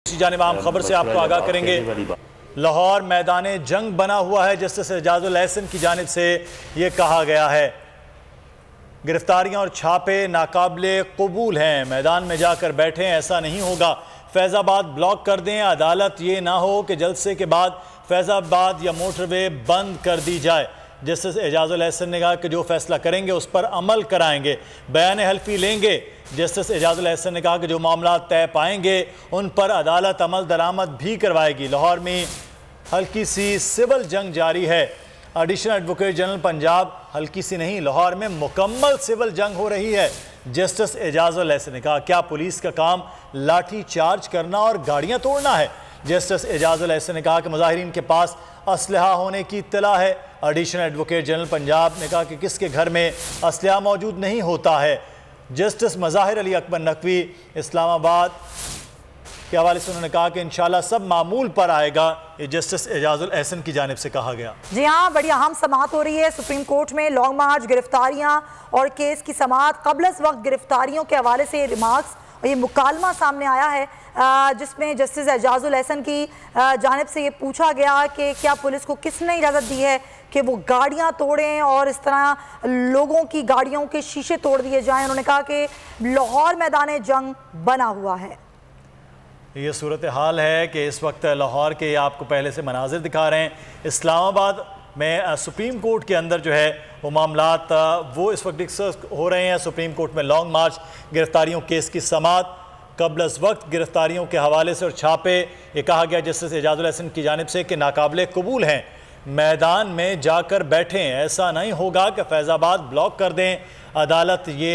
दूसरी जानिब आम खबर से आपको आगाह करेंगे। लाहौर मैदान जंग बना हुआ है। जस्टिस एजाजुल एहसन की जानिब से ये कहा गया है गिरफ्तारियां और छापे नाकाबिले कबूल हैं। मैदान में जाकर बैठें, ऐसा नहीं होगा। फैज़ाबाद ब्लॉक कर दें। अदालत ये ना हो कि जलसे के बाद फैज़ाबाद या मोटरवे बंद कर दी जाए। जस्टिस एजाजुल एहसन ने कहा कि जो फैसला करेंगे उस पर अमल कराएंगे, बयान हल्फी लेंगे। जस्टिस एजाजुल एहसन ने कहा कि जो मामला तय पाएंगे उन पर अदालत अमल दरामद भी करवाएगी। लाहौर में हल्की सी सिविल जंग जारी है। एडिशनल एडवोकेट जनरल पंजाब हल्की सी नहीं, लाहौर में मुकम्मल सिविल जंग हो रही है। जस्टिस एजाजुल एहसन ने कहा क्या पुलिस का काम लाठी चार्ज करना और गाड़ियां तोड़ना है। जस्टिस एजाजुल एहसन ने कहा कि मुजाहिरीन के पास असलहा होने की इत्तला है। एडिशनल एडवोकेट जनरल पंजाब ने कहा कि किसके घर में असलहा मौजूद नहीं होता है। जस्टिस मज़ाहिर अली अकबर नकवी इस्लामाबाद के हवाले से उन्होंने कहा कि इंशाल्लाह सब मामूल पर आएगा। ये जस्टिस एजाजुल एहसन की जानिब से कहा गया। जी हाँ, बड़ी अहम समाअत हो रही है सुप्रीम कोर्ट में। लॉन्ग मार्च, गिरफ्तारियां और केस की समाअत। कबल वक्त गिरफ्तारियों के हवाले से रिमार्क्स और ये मुकालमा सामने आया है जिसमें जस्टिस एजाजुल एहसन की जानिब से ये पूछा गया कि क्या पुलिस को किसने इजाज़त दी है कि वो गाड़ियां तोड़ें और इस तरह लोगों की गाड़ियों के शीशे तोड़ दिए जाएं। उन्होंने कहा कि लाहौर मैदान जंग बना हुआ है। ये सूरत हाल है कि इस वक्त लाहौर के आपको पहले से मनाजिर दिखा रहे हैं। इस्लामाबाद में सुप्रीम कोर्ट के अंदर जो है वो मामलात वो इस वक्त डिस्कस हो रहे हैं। सुप्रीम कोर्ट में लॉन्ग मार्च, गिरफ्तारियों केस की समाअत, कबल वक्त गिरफ्तारियों के हवाले से और छापे। ये कहा गया जस्टिस एजाजुल एहसन की जानिब से कि नाकाबिले कबूल हैं। मैदान में जाकर बैठें, ऐसा नहीं होगा कि फैज़ाबाद ब्लॉक कर दें। अदालत ये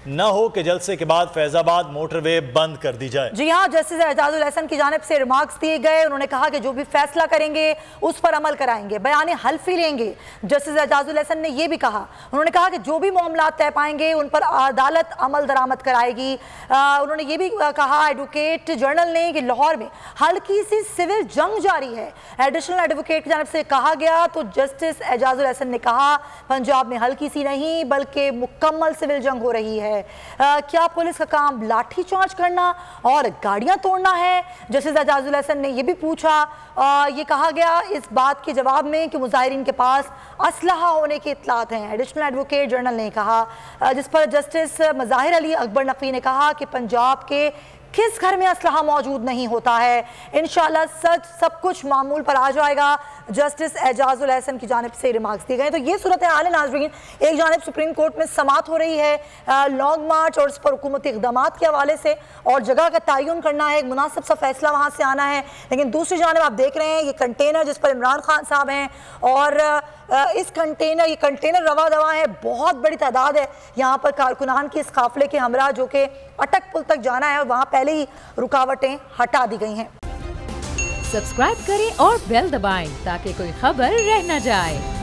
न हो कि जलसे के बाद फैज़ाबाद मोटरवे बंद कर दी जाए। जी हाँ, जस्टिस एजाजुल एहसन की जानिब से रिमार्क्स दिए गए। उन्होंने कहा कि जो भी फैसला करेंगे उस पर अमल कराएंगे, बयान हल्फी लेंगे। जस्टिस एजाजुल एहसन ने यह भी कहा, उन्होंने कहा कि जो भी मामला तय पाएंगे उन पर अदालत अमल दरामद कराएगी। उन्होंने ये भी कहा एडवोकेट जनरल ने कि लाहौर में हल्की सी सिविल जंग जारी है। एडिशनल एडवोकेट की जानिब से कहा गया तो जस्टिस एजाजुल एहसन ने कहा पंजाब में हल्की सी नहीं बल्कि मुकम्मल सिविल जंग हो रही है। क्या पुलिस का काम लाठी चार्ज करना और गाड़ियां तोड़ना है। जस्टिस एजाजुल एहसन ने यह भी पूछा, ये कहा गया इस बात के जवाब में कि मुजाहिरीन के पास असलहा होने की इत्तलात हैं। एडिशनल एडवोकेट जनरल ने कहा, जिस पर जस्टिस मज़ाहिर अली अकबर नकवी ने कहा कि पंजाब के किस घर में असलहा मौजूद नहीं होता है। इंशाल्लाह सच सब कुछ मामूल पर आ जाएगा। जस्टिस एजाजुल एहसन की जानिब से रिमार्क्स दिए गए। तो ये सूरत हाल है नाज़रीन। एक जानिब सुप्रीम कोर्ट में समाअत हो रही है लॉन्ग मार्च और इस पर हुकूमती इक़दामात के हवाले से और जगह का तयन करना है, एक मुनासिब सा फैसला वहाँ से आना है। लेकिन दूसरी जानिब आप देख रहे हैं ये कंटेनर जिस पर इमरान खान साहब हैं और ये कंटेनर रवा दवा है, बहुत बड़ी तादाद है यहाँ पर कारकुनान की इस काफिले के हमरा जो कि अटक पुल तक जाना है और वहाँ पहले ही रुकावटें हटा दी गई हैं। सब्सक्राइब करें और बेल दबाएं ताकि कोई खबर रह न जाए।